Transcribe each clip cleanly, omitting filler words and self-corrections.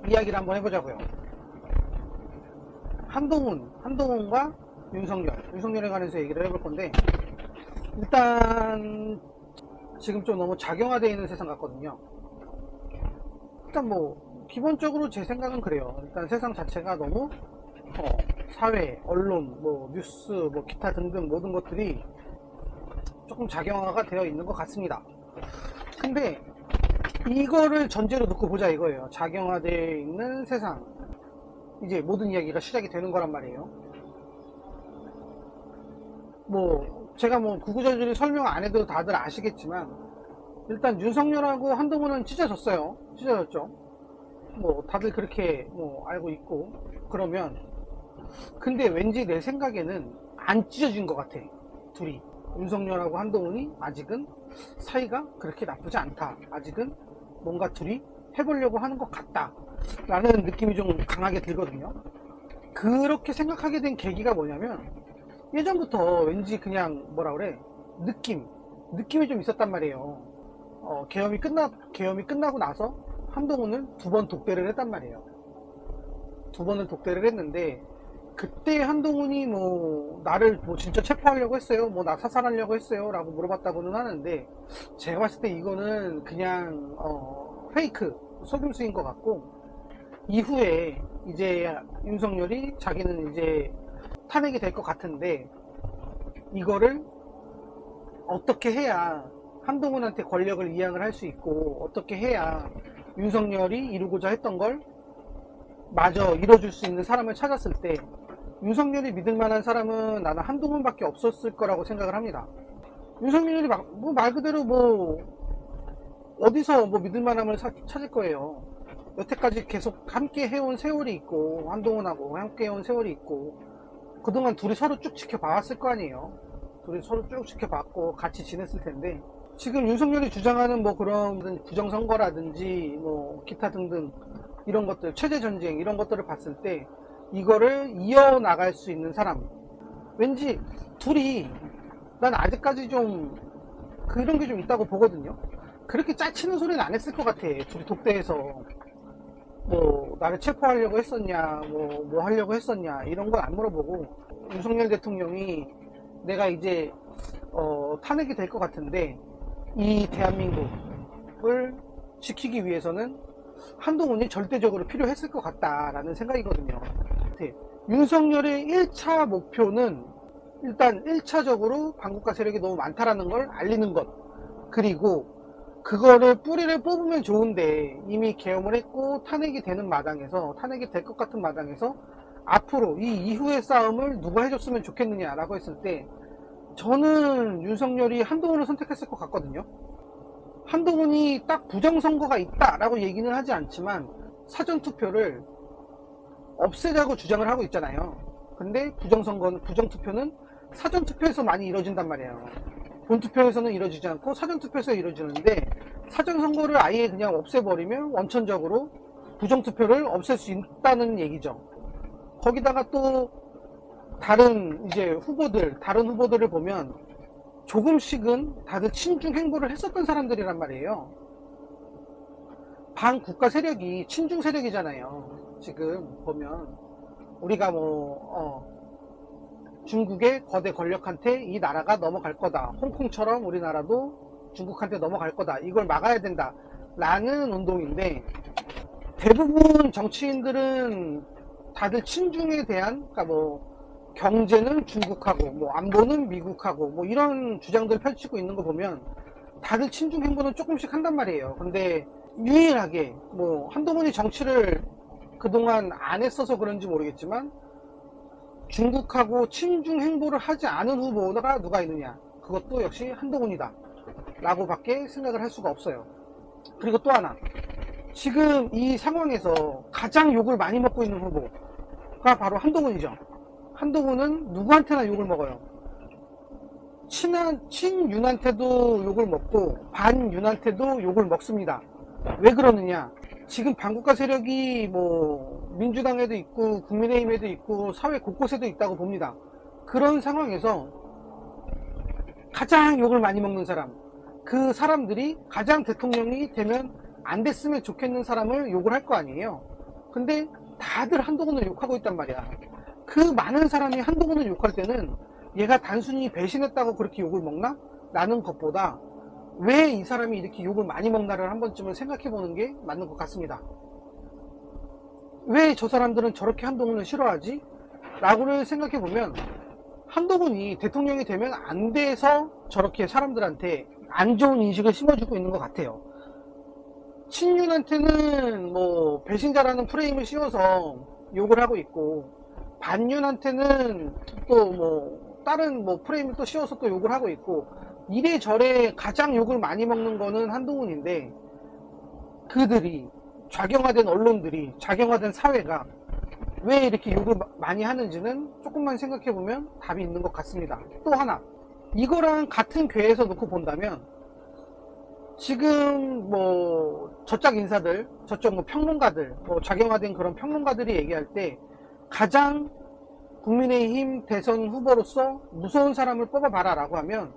이야기를 한번 해보자고요. 한동훈과 윤석열에 관해서 얘기를 해볼 건데, 일단 지금 좀 너무 작용화되어 있는 세상 같거든요. 일단 뭐 기본적으로 제 생각은 그래요. 일단 세상 자체가 너무 사회, 언론, 뭐 뉴스, 뭐 기타 등등 모든 것들이 조금 작용화가 되어 있는 것 같습니다. 근데 이거를 전제로 놓고 보자 이거예요. 작용화되어 있는 세상, 이제 모든 이야기가 시작이 되는 거란 말이에요. 뭐 제가 뭐 구구절절히 설명 안 해도 다들 아시겠지만, 일단 윤석열하고 한동훈은 찢어졌어요. 찢어졌죠. 뭐 다들 그렇게 뭐 알고 있고. 그러면 근데 왠지 내 생각에는 안 찢어진 것 같아. 둘이, 윤석열하고 한동훈이 아직은 사이가 그렇게 나쁘지 않다, 아직은 뭔가 둘이 해보려고 하는 것 같다 라는 느낌이 좀 강하게 들거든요. 그렇게 생각하게 된 계기가 뭐냐면, 예전부터 왠지 그냥 뭐라 그래, 느낌이 좀 있었단 말이에요. 계엄이 끝나고 나서 한동훈을 2번 독대를 했단 말이에요. 2번을 독대를 했는데, 그때 한동훈이 뭐 나를 뭐 진짜 체포하려고 했어요, 뭐 나 사살하려고 했어요 라고 물어봤다고는 하는데, 제가 봤을 때 이거는 그냥 페이크, 속임수인 것 같고, 이후에 이제 윤석열이 자기는 이제 탄핵이 될 것 같은데, 이거를 어떻게 해야 한동훈한테 권력을 이양을 할 수 있고, 어떻게 해야 윤석열이 이루고자 했던 걸 마저 이뤄줄 수 있는 사람을 찾았을 때, 윤석열이 믿을 만한 사람은 나는 한동훈밖에 없었을 거라고 생각을 합니다. 윤석열이 말 그대로 뭐 어디서 뭐 믿을 만함을 찾을 거예요. 여태까지 계속 함께 해온 세월이 있고, 한동훈하고 함께 해온 세월이 있고, 그동안 둘이 서로 쭉 지켜봐왔을 거 아니에요. 둘이 서로 쭉 지켜봤고 같이 지냈을 텐데, 지금 윤석열이 주장하는 뭐 그런 부정선거라든지 뭐 기타 등등 이런 것들, 체제전쟁 이런 것들을 봤을 때, 이거를 이어나갈 수 있는 사람, 왠지 둘이, 난 아직까지 좀 그런 게 좀 있다고 보거든요. 그렇게 짜치는 소리는 안 했을 것 같아. 둘이 독대해서 뭐 나를 체포하려고 했었냐, 뭐 하려고 했었냐 이런 걸 안 물어보고, 윤석열 대통령이 내가 이제 탄핵이 될 것 같은데 이 대한민국을 지키기 위해서는 한동훈이 절대적으로 필요했을 것 같다라는 생각이거든요. 윤석열의 1차 목표는 일단 1차적으로 반국가 세력이 너무 많다라는 걸 알리는 것, 그리고 그거를 뿌리를 뽑으면 좋은데 이미 계엄을 했고 탄핵이 되는 마당에서, 탄핵이 될 것 같은 마당에서 앞으로 이 이후의 싸움을 누가 해줬으면 좋겠느냐라고 했을 때, 저는 윤석열이 한동훈을 선택했을 것 같거든요. 한동훈이 딱 부정선거가 있다라고 얘기는 하지 않지만 사전투표를 없애자고 주장을 하고 있잖아요. 근데 부정투표는 사전투표에서 많이 이루어진단 말이에요. 본투표에서는 이루어지지 않고 사전투표에서 이루어지는데, 사전선거를 아예 그냥 없애버리면 원천적으로 부정투표를 없앨 수 있다는 얘기죠. 거기다가 또 다른 후보들을 보면 조금씩은 다들 친중 행보를 했었던 사람들이란 말이에요. 반국가 세력이 친중 세력이잖아요. 지금 보면 우리가 중국의 거대 권력한테 이 나라가 넘어갈 거다, 홍콩처럼 우리나라도 중국한테 넘어갈 거다, 이걸 막아야 된다 라는 운동인데, 대부분 정치인들은 다들 친중에 대한, 그러니까 뭐 경제는 중국하고 뭐 안보는 미국하고 뭐 이런 주장들을 펼치고 있는 거 보면 다들 친중 행보는 조금씩 한단 말이에요. 근데 유일하게 뭐 한동훈이 정치를 그동안 안 했어서 그런지 모르겠지만 중국하고 친중 행보를 하지 않은 후보가 누가 있느냐, 그것도 역시 한동훈이다 라고 밖에 생각을 할 수가 없어요. 그리고 또 하나, 지금 이 상황에서 가장 욕을 많이 먹고 있는 후보가 바로 한동훈이죠. 한동훈은 누구한테나 욕을 먹어요. 친윤한테도 욕을 먹고 반윤한테도 욕을 먹습니다. 왜 그러느냐, 지금 반국가 세력이 뭐 민주당에도 있고 국민의힘에도 있고 사회 곳곳에도 있다고 봅니다. 그런 상황에서 가장 욕을 많이 먹는 사람, 그 사람들이 가장 대통령이 되면 안 됐으면 좋겠는 사람을 욕을 할 거 아니에요. 근데 다들 한동훈을 욕하고 있단 말이야. 그 많은 사람이 한동훈을 욕할 때는 얘가 단순히 배신했다고 그렇게 욕을 먹나? 라는 것보다 왜 이 사람이 이렇게 욕을 많이 먹나를 한 번쯤은 생각해 보는 게 맞는 것 같습니다. 왜 저 사람들은 저렇게 한동훈을 싫어하지? 라고를 생각해 보면 한동훈이 대통령이 되면 안 돼서 저렇게 사람들한테 안 좋은 인식을 심어주고 있는 것 같아요. 친윤한테는 뭐 배신자라는 프레임을 씌워서 욕을 하고 있고, 반윤한테는 또 뭐 다른 뭐 프레임을 또 씌워서 또 욕을 하고 있고, 이래저래 가장 욕을 많이 먹는 거는 한동훈인데, 그들이 좌경화된 언론들이, 좌경화된 사회가 왜 이렇게 욕을 많이 하는지는 조금만 생각해보면 답이 있는 것 같습니다. 또 하나, 이거랑 같은 궤에서 놓고 본다면 지금 뭐 저쪽 인사들, 저쪽 뭐 평론가들, 뭐 좌경화된 그런 평론가들이 얘기할 때 가장 국민의힘 대선 후보로서 무서운 사람을 뽑아봐라 라고 하면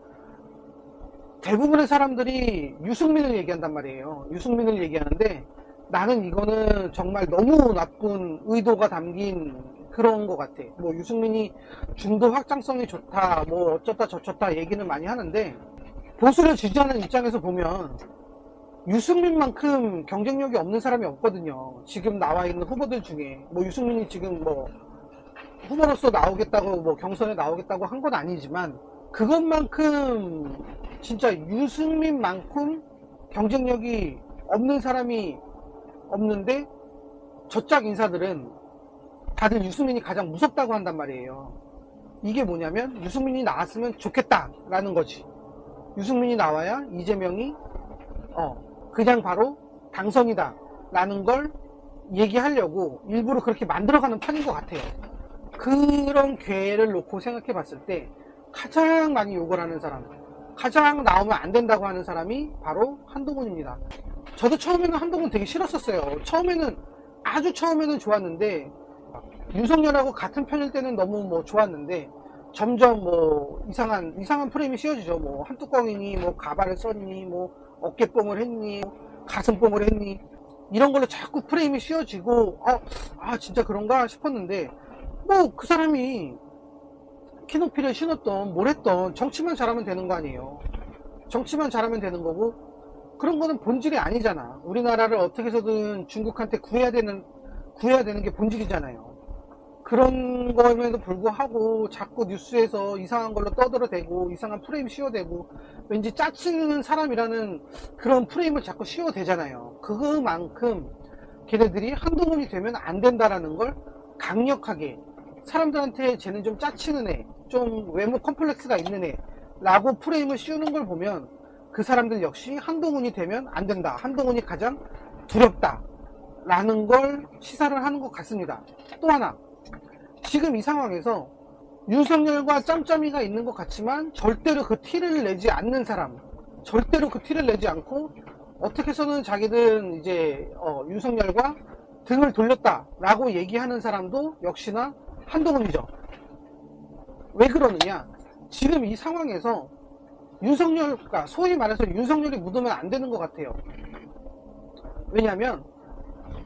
대부분의 사람들이 유승민을 얘기한단 말이에요. 유승민을 얘기하는데 나는 이거는 정말 너무 나쁜 의도가 담긴 그런 것 같아. 뭐 유승민이 중도 확장성이 좋다, 뭐 어쩌다 저쩌다 얘기는 많이 하는데, 보수를 지지하는 입장에서 보면 유승민만큼 경쟁력이 없는 사람이 없거든요. 지금 나와 있는 후보들 중에. 뭐 유승민이 지금 뭐 후보로서 나오겠다고, 뭐 경선에 나오겠다고 한 건 아니지만, 그것만큼 진짜 유승민만큼 경쟁력이 없는 사람이 없는데, 저짝 인사들은 다들 유승민이 가장 무섭다고 한단 말이에요. 이게 뭐냐면 유승민이 나왔으면 좋겠다라는 거지. 유승민이 나와야 이재명이 그냥 바로 당선이다 라는 걸 얘기하려고 일부러 그렇게 만들어가는 판인 것 같아요. 그런 궤를 놓고 생각해 봤을 때 가장 많이 욕을 하는 사람, 가장 나오면 안 된다고 하는 사람이 바로 한동훈입니다. 저도 처음에는 한동훈 되게 싫었었어요. 아주 처음에는 좋았는데, 윤석열하고 같은 편일 때는 너무 뭐 좋았는데, 점점 뭐 이상한 프레임이 씌워지죠. 뭐 한뚜껑이니, 뭐 가발을 썼니, 뭐 어깨뽕을 했니, 가슴뽕을 했니, 이런 걸로 자꾸 프레임이 씌워지고, 진짜 그런가 싶었는데, 뭐 그 사람이 키높이를 신었던 뭘 했던 정치만 잘하면 되는 거 아니에요. 정치만 잘하면 되는 거고, 그런 거는 본질이 아니잖아. 우리나라를 어떻게 해서든 중국한테 구해야 되는 게 본질이잖아요. 그런 거에도 불구하고 자꾸 뉴스에서 이상한 걸로 떠들어대고 이상한 프레임 씌워대고 왠지 짜치는 사람이라는 그런 프레임을 자꾸 씌워대잖아요. 그만큼 걔네들이 한동훈이 되면 안 된다라는 걸 강력하게, 사람들한테 쟤는 좀 짜치는 애, 좀 외모 컴플렉스가 있는 애 라고 프레임을 씌우는 걸 보면 그 사람들 역시 한동훈이 되면 안 된다, 한동훈이 가장 두렵다 라는 걸 시사를 하는 것 같습니다. 또 하나, 지금 이 상황에서 윤석열과 짬짬이가 있는 것 같지만 절대로 그 티를 내지 않는 사람, 절대로 그 티를 내지 않고 어떻게 해서는 자기들은 이제 윤석열과 등을 돌렸다 라고 얘기하는 사람도 역시나 한동훈이죠. 왜 그러느냐, 지금 이 상황에서 윤석열과, 소위 말해서 윤석열이 묻으면 안 되는 것 같아요. 왜냐하면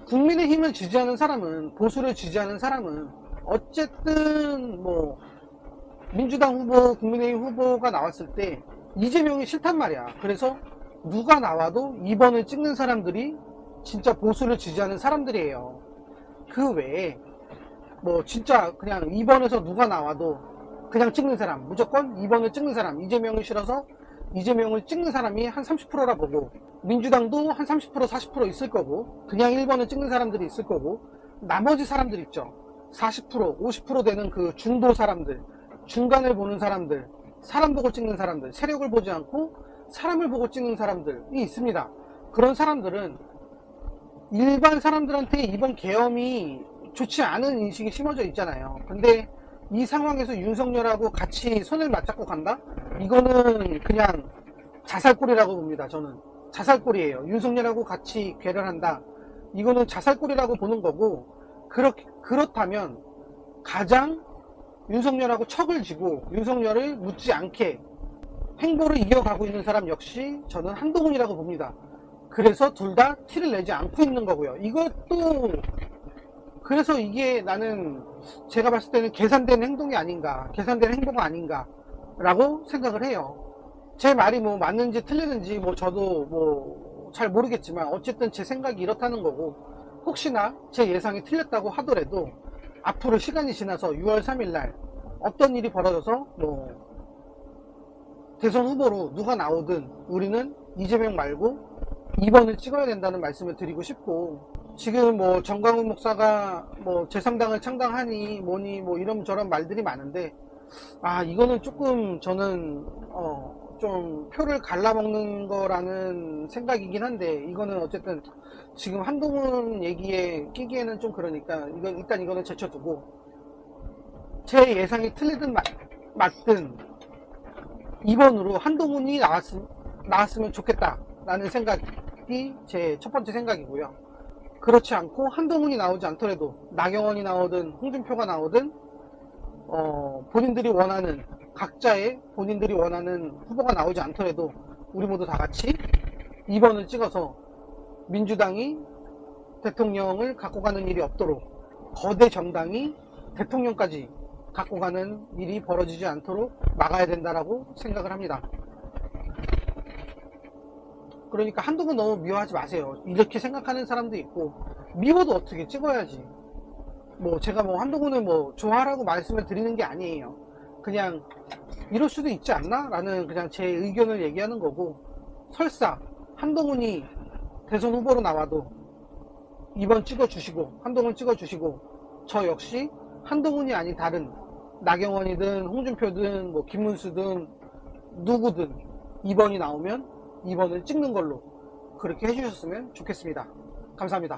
국민의힘을 지지하는 사람은, 보수를 지지하는 사람은 어쨌든 뭐 민주당 후보, 국민의힘 후보가 나왔을 때 이재명이 싫단 말이야. 그래서 누가 나와도 2번을 찍는 사람들이 진짜 보수를 지지하는 사람들이에요. 그 외에 뭐 진짜 그냥 2번에서 누가 나와도 그냥 찍는 사람, 무조건 2번을 찍는 사람, 이재명이 싫어서 이재명을 찍는 사람이 한 30%라 보고, 민주당도 한 30%, 40% 있을 거고, 그냥 1번을 찍는 사람들이 있을 거고, 나머지 사람들 있죠. 40%, 50% 되는 그 중도 사람들, 중간을 보는 사람들, 사람 보고 찍는 사람들, 세력을 보지 않고 사람을 보고 찍는 사람들이 있습니다. 그런 사람들은 일반 사람들한테 이번 계엄이 좋지 않은 인식이 심어져 있잖아요. 근데 이 상황에서 윤석열하고 같이 손을 맞잡고 간다? 이거는 그냥 자살골이라고 봅니다. 저는 자살골이에요. 윤석열하고 같이 괴련한다, 이거는 자살골이라고 보는 거고, 그렇다면 가장 윤석열하고 척을 지고 윤석열을 묻지 않게 행보를 이어가고 있는 사람 역시 저는 한동훈이라고 봅니다. 그래서 둘 다 티를 내지 않고 있는 거고요. 이것도 그래서 이게 나는 제가 봤을 때는 계산된 행동이 아닌가, 계산된 행동 아닌가 라고 생각을 해요. 제 말이 뭐 맞는지 틀리는지 뭐 저도 뭐 잘 모르겠지만 어쨌든 제 생각이 이렇다는 거고, 혹시나 제 예상이 틀렸다고 하더라도 앞으로 시간이 지나서 6월 3일 날 어떤 일이 벌어져서 뭐 대선 후보로 누가 나오든 우리는 이재명 말고 2번을 찍어야 된다는 말씀을 드리고 싶고, 지금 뭐 정광훈 목사가 뭐 제3당을 창당하니 뭐니 뭐 이런저런 말들이 많은데, 이거는 조금 저는 좀 표를 갈라먹는 거라는 생각이긴 한데, 이거는 어쨌든 지금 한동훈 얘기에 끼기에는 좀 그러니까 일단 이거는 제쳐두고, 제 예상이 틀리든 맞든 2번으로 한동훈이 나왔으면 좋겠다 라는 생각이 제 첫 번째 생각이고요. 그렇지 않고 한동훈이 나오지 않더라도 나경원이 나오든 홍준표가 나오든 본인들이 원하는, 각자의 본인들이 원하는 후보가 나오지 않더라도 우리 모두 다 같이 2번을 찍어서 민주당이 대통령을 갖고 가는 일이 없도록, 거대 정당이 대통령까지 갖고 가는 일이 벌어지지 않도록 막아야 된다라고 생각을 합니다. 그러니까 한동훈 너무 미워하지 마세요. 이렇게 생각하는 사람도 있고, 미워도 어떻게 찍어야지. 뭐 제가 뭐 한동훈을 뭐 좋아하라고 말씀을 드리는 게 아니에요. 그냥 이럴 수도 있지 않나? 라는 그냥 제 의견을 얘기하는 거고, 설사 한동훈이 대선 후보로 나와도 2번 찍어주시고, 한동훈 찍어주시고, 저 역시 한동훈이 아닌 다른 나경원이든 홍준표든 뭐 김문수든 누구든 2번이 나오면 2번을 찍는 걸로 그렇게 해주셨으면 좋겠습니다. 감사합니다.